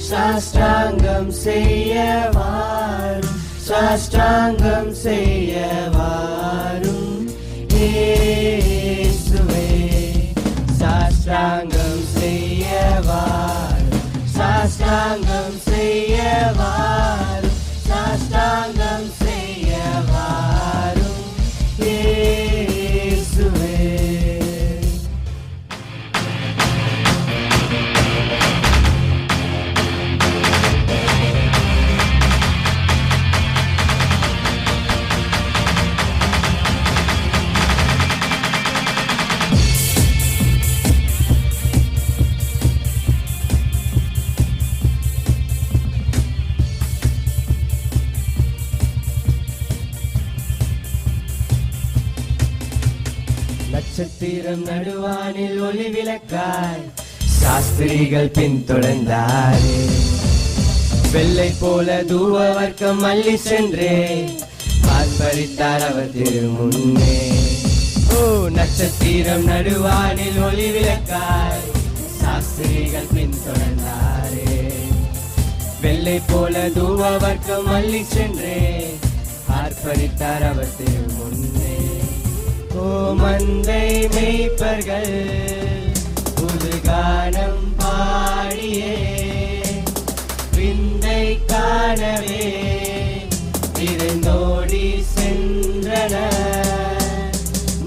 சாஷ்டாங்கம் செய்யவாரும் சாஷ்டாங்கம் செய்யவாரும் இயேசுவே சாஷ்டாங்கம் செய்யவாரும் சாஷ்டாங்கம் செய்யவாரும் சாஷ்டாங்கம் செய்யவாரும் இயேசுவே. நட்சத்திரம் நடுவானில் ஒளி விளக்காய் சாஸ்திரிகள் பின்தொடர்ந்தாரே. வெள்ளை போல தூவ வர்க்கம் அள்ளி சென்றே ஆர்ப்பரித்தார் அவர் திரு முன்னே. ஓ நட்சத்திரம் நடுவானில் ஒளி விளக்காய் சாஸ்திரிகள் பின்தொடர்ந்தாரே. வெள்ளை போல தூவ வர்க்கம் அள்ளி சென்றே ஆர்ப்பரித்தார் அவர் திரு முன்னே. ஓ மந்தை மேய்ப்பர்கள் புது கானம் பாடியே விந்தை காணவே விருந்தோடி சென்றனர்.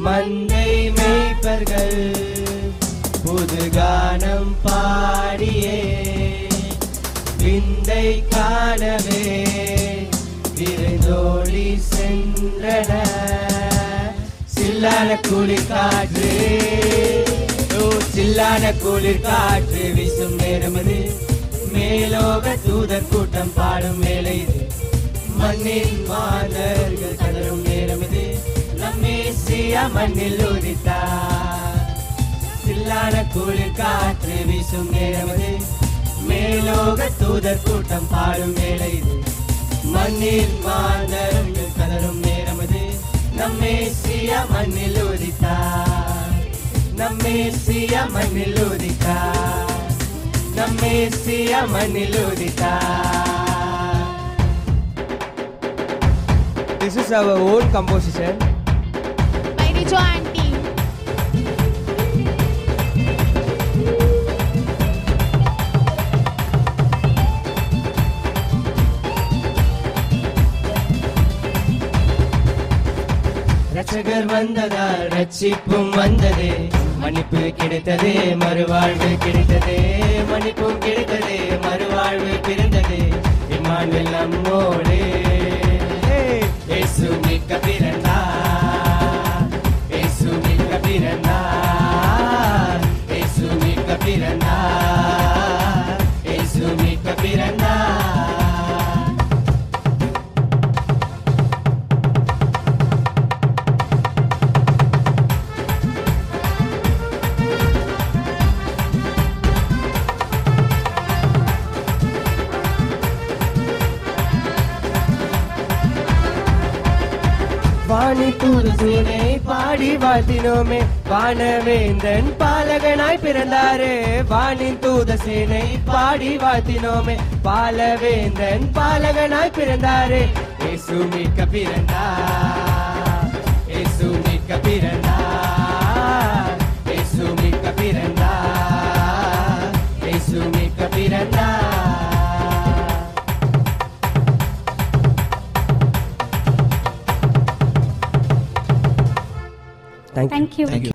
மந்தை மேய்ப்பர்கள் புது கானம் பாடியே விந்தை காணவே விருந்தோடி சென்றனர். சில்லான குளிர் காற்று சில்லான குளிர் காற்று வீசும் நேரமது மேலோக தூதர் கூட்டம் பாடும் வேலை இது. மண்ணின் மாதர்கள் கதரும் நேரமது நம்மேசியா மண்ணில் உதித்தார். சில்லான குளிர் காற்று வீசும் நேரமது மேலோக தூதர் கூட்டம் பாடும் வேலை இது. மண்ணின் மாதர்கள் கதரும் நேரமது நம்மேசியா மண்ணில் உதித்தார். நம்மேசியா மண்ணில் உதித்தார். நம்மேசியா மண்ணில் உதித்தார். This is our own composition by Richo Auntie. ரட்சகர் வந்ததால் ரட்சிப்பும் வந்ததே, மன்னிப்பு கிடைத்ததே, மறுவாழ்வு கிடைத்ததே, மன்னிப்பும் கிடைத்ததே, மறுவாழ்வு பிறந்ததே. இம்மானுவேல் நம்மோடு இயேசு மீட்க பிறந்தார். இயேசு மீட்க பிறந்தார். இயேசு மீட்க பிறந்தார். இயேசு மீட்க பிறந்தார். வாணி தூதுசேனை பாடி வாழ்த்தினோமே, வானவேந்தன் பாலகனாய் பிறந்தாரே. வானின் தூதசேனை பாடி வாழ்த்தினோமே, பாலவேந்தன் பாலகனாய் பிறந்தாரே. இயேசு மீட்க பிறந்தார். இயேசு மீட்க பிறந்தார். இயேசு மீட்க பிறந்தார். இயேசு மீட்க பிறந்தார். Thank you.